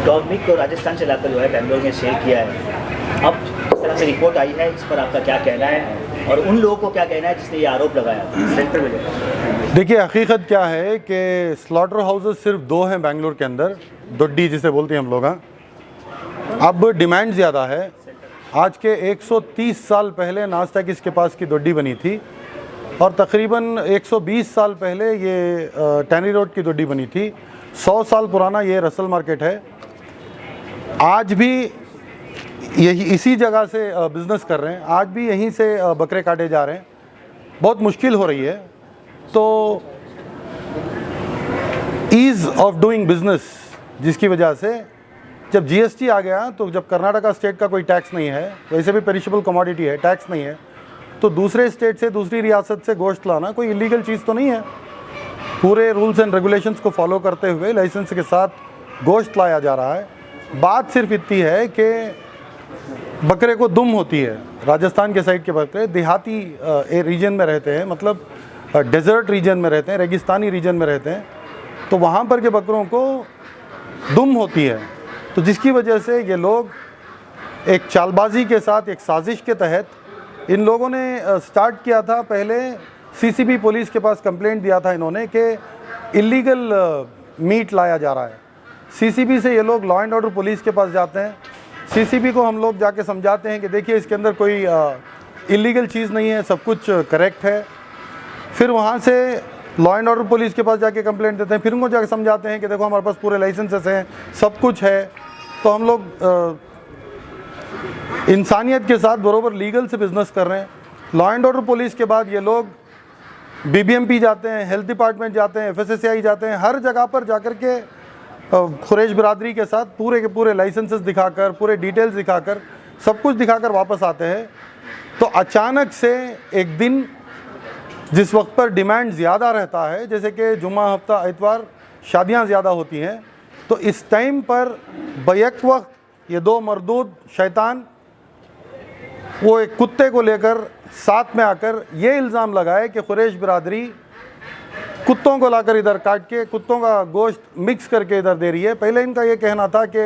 Dog meat को राजस्थान से लाकर जो है बेंगलोर में सेल किया है। अब जिस तरह से रिपोर्ट आई है, इस पर आपका क्या कहना है और उन लोगों को क्या कहना है जिसने ये आरोप लगाया सेंटर में? देखिए, हकीकत क्या है कि स्लॉटर हाउसेस सिर्फ 2 हैं बेंगलोर के अंदर, दोड्डी जिसे बोलते हैं हम लोग। अब डिमांड ज़्यादा है। आज के 130 साल पहले नाज़टेक के पास की दोड्डी बनी थी और तकरीबन 120 साल पहले ये टैनी रोड की दोड्डी बनी थी। 100 साल पुराना ये रसल मार्केट है। आज भी यही इसी जगह से बिज़नेस कर रहे हैं, आज भी यहीं से बकरे काटे जा रहे हैं। बहुत मुश्किल हो रही है। तो ईज़ ऑफ डूइंग बिज़नेस जिसकी वजह से जब जीएसटी आ गया, तो जब कर्नाटका स्टेट का कोई टैक्स नहीं है, वैसे भी पेरिशेबल कमोडिटी है, टैक्स नहीं है, तो दूसरे स्टेट से, दूसरी रियासत से गोश्त लाना कोई इलीगल चीज़ तो नहीं है। पूरे रूल्स एंड रेगुलेशंस को फॉलो करते हुए लाइसेंस के साथ गोश्त लाया जा रहा है। बात सिर्फ इतनी है कि बकरे को दुम होती है। राजस्थान के साइड के बकरे देहाती रीजन में रहते हैं, मतलब डेजर्ट रीजन में रहते हैं, रेगिस्तानी रीजन में रहते हैं, तो वहाँ पर के बकरों को दुम होती है। तो जिसकी वजह से ये लोग एक चालबाजी के साथ, एक साजिश के तहत इन लोगों ने स्टार्ट किया था। पहले सीसीबी पुलिस के पास कंप्लेंट दिया था इन्होंने कि इलीगल मीट लाया जा रहा है। सीसीबी से ये लोग लॉ एंड ऑर्डर पुलिस के पास जाते हैं। सीसीबी को हम लोग जाके समझाते हैं कि देखिए, इसके अंदर कोई इलीगल चीज़ नहीं है, सब कुछ करेक्ट है। फिर वहाँ से लॉ एंड ऑर्डर पुलिस के पास जाके कंप्लेंट देते हैं, फिर उनको जाके समझाते हैं कि देखो हमारे पास पूरे लाइसेंसेस हैं, सब कुछ है। तो हम लोग इंसानियत के साथ बरोबर लीगल से बिज़नेस कर रहे हैं। लॉ एंड ऑर्डर पुलिस के बाद ये लोग बीबीएमपी जाते हैं, हेल्थ डिपार्टमेंट जाते हैं, एफएसएसएआई जाते हैं, हर जगह पर जाकर के कुरैश बिरादरी के साथ पूरे के पूरे लाइसेंसेस दिखाकर, पूरे डिटेल्स दिखाकर, सब कुछ दिखाकर वापस आते हैं। तो अचानक से एक दिन जिस वक्त पर डिमांड ज़्यादा रहता है, जैसे कि जुम्मा, हफ्ता, इतवार, शादियां ज़्यादा होती हैं, तो इस टाइम पर बैक वक्त ये 2 मरदूद शैतान वो एक कुत्ते को लेकर साथ में आकर ये इल्ज़ाम लगाए कि कुरैश बिरादरी कुत्तों को लाकर इधर काट के कुत्तों का गोश्त मिक्स करके इधर दे रही है। पहले इनका ये कहना था कि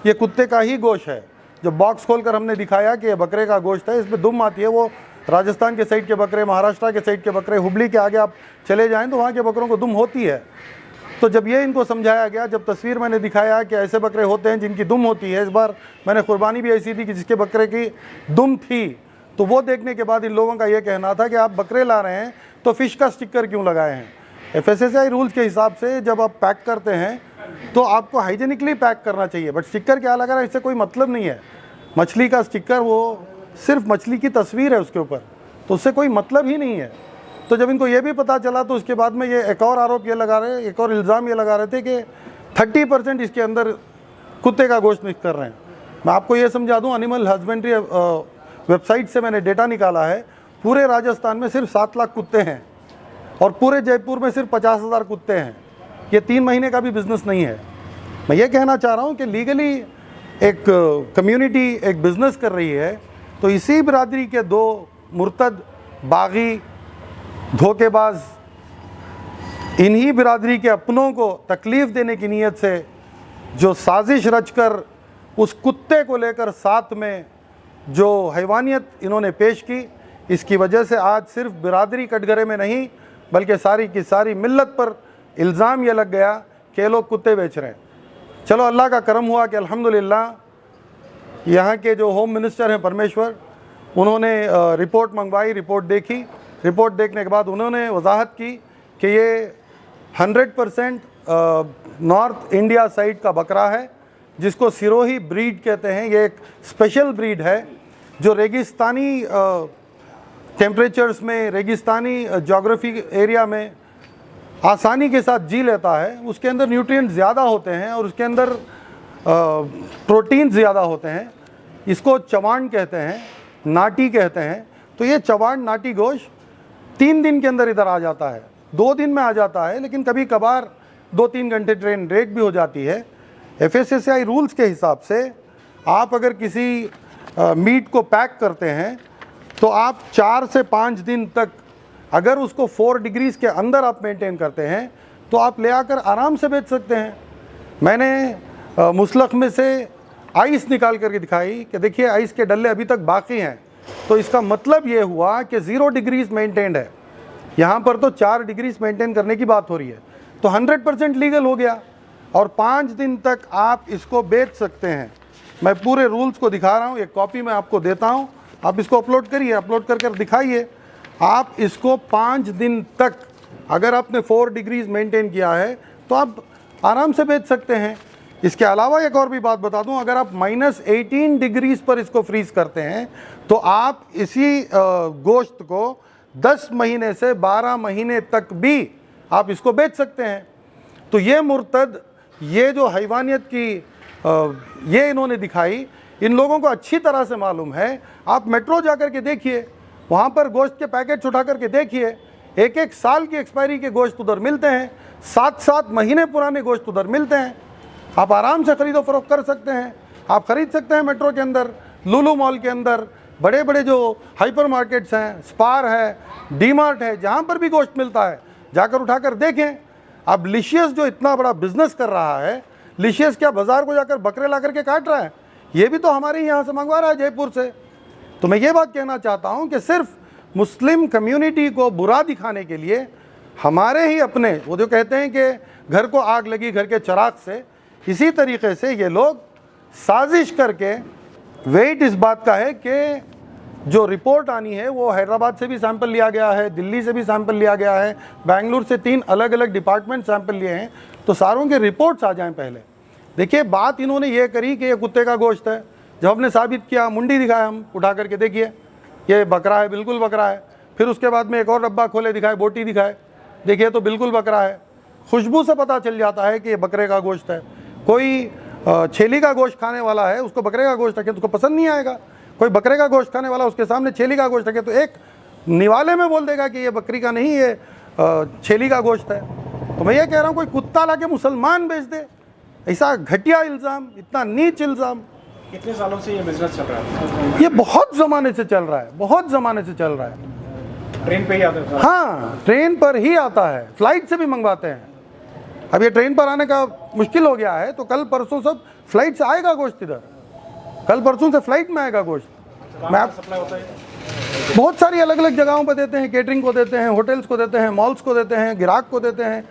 ये कुत्ते का ही गोश्त है। जब बॉक्स खोलकर हमने दिखाया कि ये बकरे का गोश्त है, इसमें दुम आती है, वो राजस्थान के साइड के बकरे, महाराष्ट्र के साइड के बकरे, हुबली के आगे आप चले जाएं तो वहाँ के बकरों को दुम होती है। तो जब ये इनको समझाया गया, जब तस्वीर मैंने दिखाया कि ऐसे बकरे होते हैं जिनकी दुम होती है, इस बार मैंने कुर्बानी भी ऐसी थी कि जिसके बकरे की दुम थी, तो वो देखने के बाद इन लोगों का ये कहना था कि आप बकरे ला रहे हैं तो फ़िश का स्टिकर क्यों लगाए हैं। एफएसएसएआई रूल्स के हिसाब से जब आप पैक करते हैं तो आपको हाइजीनिकली पैक करना चाहिए, बट स्टिकर क्या लगा रहा है इससे कोई मतलब नहीं है। मछली का स्टिकर वो सिर्फ मछली की तस्वीर है उसके ऊपर, तो उससे कोई मतलब ही नहीं है। तो जब इनको ये भी पता चला तो उसके बाद में ये एक और आरोप ये लगा रहे, एक और इल्ज़ाम ये लगा रहे थे कि 30% इसके अंदर कुत्ते का गोश्त मिक्स कर रहे हैं। मैं आपको ये समझा दूं, एनिमल हस्बेंड्री वेबसाइट से मैंने डेटा निकाला है, पूरे राजस्थान में सिर्फ 7 लाख कुत्ते हैं और पूरे जयपुर में सिर्फ 50,000 कुत्ते हैं। ये 3 महीने का भी बिज़नेस नहीं है। मैं ये कहना चाह रहा हूँ कि लीगली एक कम्युनिटी एक बिज़नेस कर रही है, तो इसी बिरादरी के 2 मुर्तद, बागी, धोखेबाज, इन्हीं बिरादरी के अपनों को तकलीफ़ देने की नीयत से जो साजिश रचकर उस कुत्ते को लेकर साथ में जो हैवानियत इन्होंने पेश की, इसकी वजह से आज सिर्फ बिरादरी कटघरे में नहीं बल्कि सारी की सारी मिल्लत पर इल्ज़ाम ये लग गया कि ये लोग कुत्ते बेच रहे हैं। चलो, अल्लाह का करम हुआ कि अल्हम्दुलिल्लाह यहाँ के जो होम मिनिस्टर हैं परमेश्वर, उन्होंने रिपोर्ट मंगवाई, रिपोर्ट देखी। रिपोर्ट देखने के बाद उन्होंने वजाहत की कि ये 100% नॉर्थ इंडिया साइड का बकरा है, जिसको सिरोही ब्रीड कहते हैं। ये एक स्पेशल ब्रीड है जो रेगिस्तानी टेम्परेचर्स में, रेगिस्तानी जोग्राफी एरिया में आसानी के साथ जी लेता है। उसके अंदर न्यूट्रिएंट ज़्यादा होते हैं और उसके अंदर प्रोटीन ज़्यादा होते हैं। इसको चवान कहते हैं, नाटी कहते हैं। तो ये चवान नाटी गोश्त 3 दिन के अंदर इधर आ जाता है, 2 दिन में आ जाता है, लेकिन कभी कभार 2-3 घंटे ट्रेन रेट भी हो जाती है। एफएसएसएआई रूल्स के हिसाब से आप अगर किसी मीट को पैक करते हैं तो आप 4 से 5 दिन तक, अगर उसको 4 डिग्रीज़ के अंदर आप मेंटेन करते हैं तो आप ले आकर आराम से बेच सकते हैं। मैंने मुसलख में से आइस निकाल करके दिखाई कि देखिए आइस के डल्ले अभी तक बाकी हैं, तो इसका मतलब ये हुआ कि 0 डिग्रीज मेंटेन्ड है। यहाँ पर तो 4 डिग्रीज मेंटेन करने की बात हो रही है, तो 100% लीगल हो गया और 5 दिन तक आप इसको बेच सकते हैं। मैं पूरे रूल्स को दिखा रहा हूँ, एक कॉपी मैं आपको देता हूँ, आप इसको अपलोड करिए, अपलोड कर दिखाइए। आप इसको 5 दिन तक अगर आपने 4 डिग्रीज मेंटेन किया है तो आप आराम से बेच सकते हैं। इसके अलावा एक और भी बात बता दूं, अगर आप -18 डिग्रीज पर इसको फ्रीज करते हैं तो आप इसी गोश्त को 10 महीने से 12 महीने तक भी आप इसको बेच सकते हैं। तो ये मुर्तद, ये जो हैवानियत की ये इन्होंने दिखाई, इन लोगों को अच्छी तरह से मालूम है। आप मेट्रो जा कर के देखिए, वहाँ पर गोश्त के पैकेट्स उठा करके देखिए, 1-1 साल की एक्सपायरी के गोश्त उधर मिलते हैं, 7-7 महीने पुराने गोश्त उधर मिलते हैं। आप आराम से ख़रीदो फरोख्त कर सकते हैं। आप ख़रीद सकते हैं मेट्रो के अंदर, लुलु मॉल के अंदर, बड़े बड़े जो हाइपर मार्केट्स हैं, स्पार है, डी मार्ट है, जहाँ पर भी गोश्त मिलता है जाकर उठाकर देखें। अब लिशियस जो इतना बड़ा बिजनेस कर रहा है, लिशियस क्या बाज़ार को जाकर बकरे ला करके काट रहा है? ये भी तो हमारे यहाँ से मंगवा रहा है, जयपुर से। तो मैं ये बात कहना चाहता हूँ कि सिर्फ मुस्लिम कम्युनिटी को बुरा दिखाने के लिए हमारे ही अपने, वो जो कहते हैं कि घर को आग लगी घर के चिराग से, इसी तरीके से ये लोग साजिश करके, वेट इस बात का है कि जो रिपोर्ट आनी है वो हैदराबाद से भी सैंपल लिया गया है, दिल्ली से भी सैंपल लिया गया है, बेंगलुरु से 3 अलग अलग डिपार्टमेंट सैंपल लिए हैं, तो सारों के रिपोर्ट्स आ जाएं पहले। देखिए बात इन्होंने ये करी कि ये कुत्ते का गोश्त है, जब हमने साबित किया, मुंडी दिखाया हम उठा करके, देखिए ये बकरा है, बिल्कुल बकरा है। फिर उसके बाद में एक और डब्बा खोले, दिखाए बोटी दिखाए, देखिए तो बिल्कुल बकरा है। खुशबू से पता चल जाता है कि ये बकरे का गोश्त है। कोई छेली का गोश्त खाने वाला है, उसको बकरे का गोश्त रखे तो उसको पसंद नहीं आएगा। कोई बकरे का गोश्त खाने वाला उसके सामने छेली का गोश्त रखे तो एक निवाले में बोल देगा कि ये बकरी का नहीं, ये छेली का गोश्त है। तो मैं ये कह रहा हूँ, कोई कुत्ता ला के मुसलमान बेच दे, ऐसा घटिया इल्ज़ाम, इतना नीच इल्ज़ाम। कितने सालों से ये बिजनेस चल रहा है? ये बहुत ज़माने से चल रहा है, बहुत ज़माने से चल रहा है। ट्रेन पे ही आता है? हाँ, ट्रेन पर ही आता है, फ्लाइट से भी मंगवाते हैं। अब ये ट्रेन पर आने का मुश्किल हो गया है, तो कल परसों सब फ्लाइट से आएगा गोश्त इधर, कल परसों से फ्लाइट में आएगा गोश्त। मैं आप सप्लाई होता है? बहुत सारी अलग अलग जगहों पर देते हैं, केटरिंग को देते हैं, होटल्स को देते हैं, मॉल्स को देते हैं, ग्राहक को देते हैं।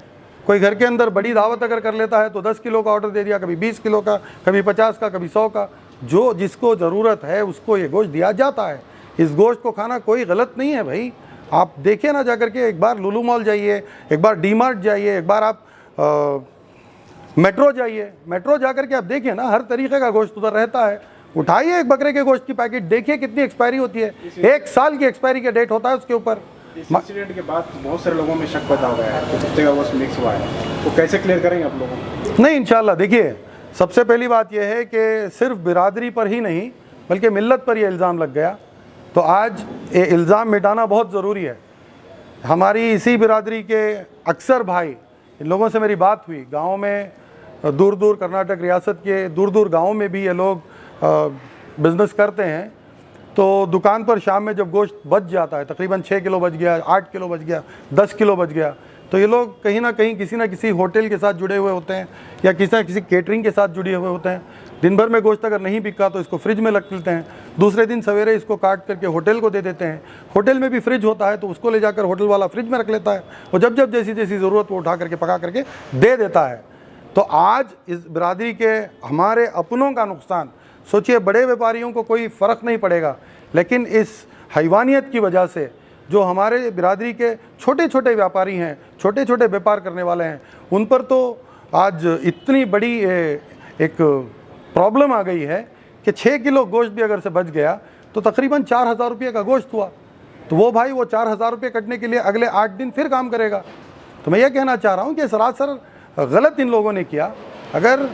कोई घर के अंदर बड़ी दावत अगर कर लेता है तो 10 किलो का ऑर्डर दे दिया, कभी 20 किलो का, कभी 50 का, कभी 100 का। जो जिसको ज़रूरत है उसको ये गोश्त दिया जाता है। इस गोश्त को खाना कोई गलत नहीं है भाई। आप देखिए ना, जाकर के एक बार लुलु मॉल जाइए, एक बार डी मार्ट जाइए, एक बार आप मेट्रो जाइए, मेट्रो जाकर के आप देखिए ना, हर तरीके का गोश्त उधर रहता है। उठाइए एक बकरे के गोश्त की पैकेट, देखिए कितनी एक्सपायरी होती है, 1 साल की एक्सपायरी का डेट होता है उसके ऊपर। इस इंसिडेंट के बाद बहुत सारे लोगों में शक पैदा हो गया है कि कुत्ते का गोश्त मिक्स हुआ है, तो कैसे क्लियर करेंगे आप लोगों को? नहीं, इंशाल्लाह। देखिए, सबसे पहली बात यह है कि सिर्फ बिरादरी पर ही नहीं बल्कि मिल्लत पर यह इल्ज़ाम लग गया, तो आज ये इल्ज़ाम मिटाना बहुत ज़रूरी है। हमारी इसी बिरादरी के अक्सर भाई, इन लोगों से मेरी बात हुई, गाँव में दूर दूर कर्नाटक रियासत के दूर दूर गाँवों में भी ये लोग बिज़नेस करते हैं। तो दुकान पर शाम में जब गोश्त बच जाता है, तकरीबन 6 किलो बच गया, 8 किलो बच गया, 10 किलो बच गया, तो ये लोग कहीं ना कहीं किसी ना किसी होटल के साथ जुड़े हुए होते हैं या किसी ना किसी केटरिंग के साथ जुड़े हुए होते हैं। दिन भर में गोश्त अगर नहीं बिका तो इसको फ्रिज में रख लेते हैं, दूसरे दिन सवेरे इसको काट करके होटल को दे देते हैं। होटल में भी फ्रिज होता है तो उसको ले जाकर होटल वाला फ्रिज में रख लेता है, और जब जब जैसी जैसी ज़रूरत वो उठा करके पका करके दे देता है। तो आज इस बिरादरी के हमारे अपनों का नुकसान, सोचिए, बड़े व्यापारियों को कोई फ़र्क नहीं पड़ेगा, लेकिन इस हैवानियत की वजह से जो हमारे बिरादरी के छोटे छोटे व्यापारी हैं, छोटे छोटे व्यापार करने वाले हैं, उन पर तो आज इतनी बड़ी एक प्रॉब्लम आ गई है कि 6 किलो गोश्त भी अगर से बच गया तो तकरीबन 4,000 रुपये का गोश्त हुआ। तो वो भाई वो 4,000 रुपये कटने के लिए अगले 8 दिन फिर काम करेगा। तो मैं ये कहना चाह रहा हूँ कि सरासर गलत इन लोगों ने किया। अगर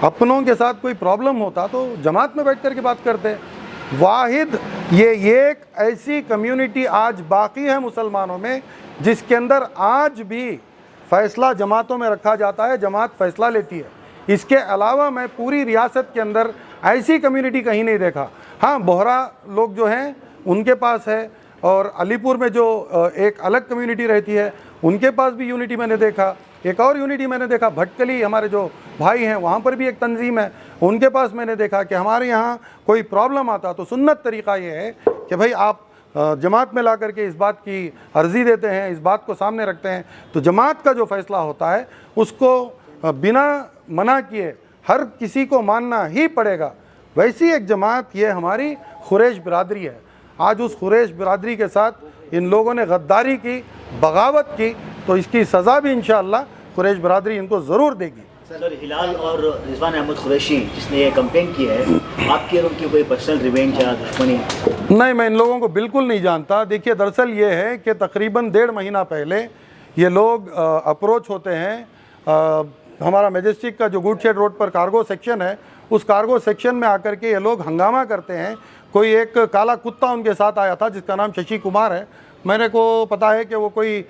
अपनों के साथ कोई प्रॉब्लम होता तो जमात में बैठ कर के बात करते। वाहिद ये एक ऐसी कम्युनिटी आज बाकी है मुसलमानों में जिसके अंदर आज भी फ़ैसला जमातों में रखा जाता है, जमात फ़ैसला लेती है। इसके अलावा मैं पूरी रियासत के अंदर ऐसी कम्युनिटी कहीं नहीं देखा। हाँ, बोहरा लोग जो हैं उनके पास है, और अलीपुर में जो एक अलग कम्युनिटी रहती है उनके पास भी यूनिटी मैंने देखा, एक और यूनिटी मैंने देखा, भटकली हमारे जो भाई हैं वहाँ पर भी एक तंजीम है, उनके पास मैंने देखा कि हमारे यहाँ कोई प्रॉब्लम आता तो सुन्नत तरीक़ा ये है कि भाई आप जमात में ला करके इस बात की अर्ज़ी देते हैं, इस बात को सामने रखते हैं, तो जमात का जो फ़ैसला होता है उसको बिना मना किए हर किसी को मानना ही पड़ेगा। वैसी एक जमात ये हमारी खुरैश बिरादरी है। आज उस खुरैश बिरादरी के साथ इन लोगों ने गद्दारी की, बगावत की, तो इसकी सज़ा भी इंशाअल्लाह खुरैश बिरादरी इनको ज़रूर देगी। सर, हिलाल और रिजवान अहमद कुरैशी जिसने ये कंप्लेन की है, आपकी और उनकी कोई पर्सनल रिवेंज या दुश्मनी? नहीं, मैं इन लोगों को बिल्कुल नहीं जानता। देखिए, दरअसल ये है कि तकरीबन 1.5 महीना पहले ये लोग अप्रोच होते हैं, हमारा मैजेस्टिक का जो गुडशेड रोड पर कार्गो सेक्शन है, उस कार्गो सेक्शन में आकर के ये लोग हंगामा करते हैं। कोई एक काला कुत्ता उनके साथ आया था जिसका नाम शशि कुमार है, मैंने को पता है कि वो कोई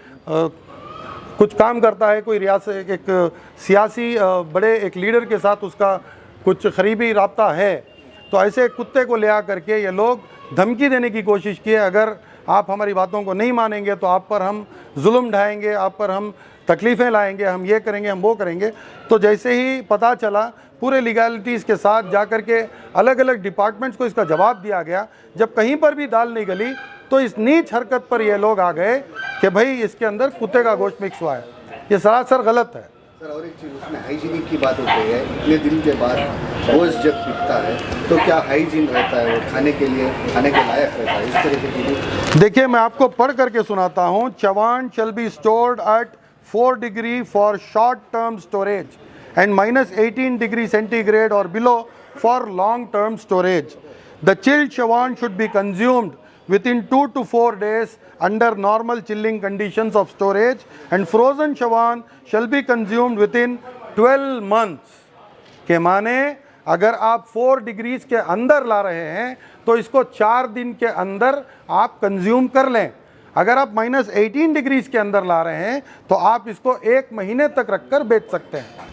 कुछ काम करता है, कोई रियासत एक सियासी बड़े एक लीडर के साथ उसका कुछ करीबी राब्ता है। तो ऐसे कुत्ते को ले आ करके ये लोग धमकी देने की कोशिश की है, अगर आप हमारी बातों को नहीं मानेंगे तो आप पर हम जुल्म ढाएंगे, आप पर हम तकलीफ़ें लाएंगे, हम ये करेंगे, हम वो करेंगे। तो जैसे ही पता चला, पूरे लीगैलिटीज़ के साथ जा कर के अलग अलग डिपार्टमेंट्स को इसका जवाब दिया गया। जब कहीं पर भी दाल नहीं गली तो इस नीच हरकत पर ये लोग आ गए कि भाई इसके अंदर कुत्ते का गोश्त मिक्स हुआ है। ये सरासर गलत है। सर, और एक चीज़, उसमें हाइजीनिक की बात होती है। इतने दिन के बाद गोश्त जब बिकता है तो क्या हाइजीन रहता है, वो खाने के लिए खाने के लायक रहता है? इस तरीके की देखिए, मैं आपको पढ़ करके सुनाता हूँ। चवान shall be stored at 4 degree for short term storage and -18 degree centigrade or below for long term storage. The chilled chawan should be consumed within 2 to 4 days under normal chilling conditions of storage, and frozen chawan shall be consumed within 12 months. के माने अगर आप 4 degrees के अंदर ला रहे हैं तो इसको 4 दिन के अंदर आप कंज्यूम कर लें। अगर आप -18 डिग्रीज के अंदर ला रहे हैं तो आप इसको 1 महीने तक रखकर बेच सकते हैं।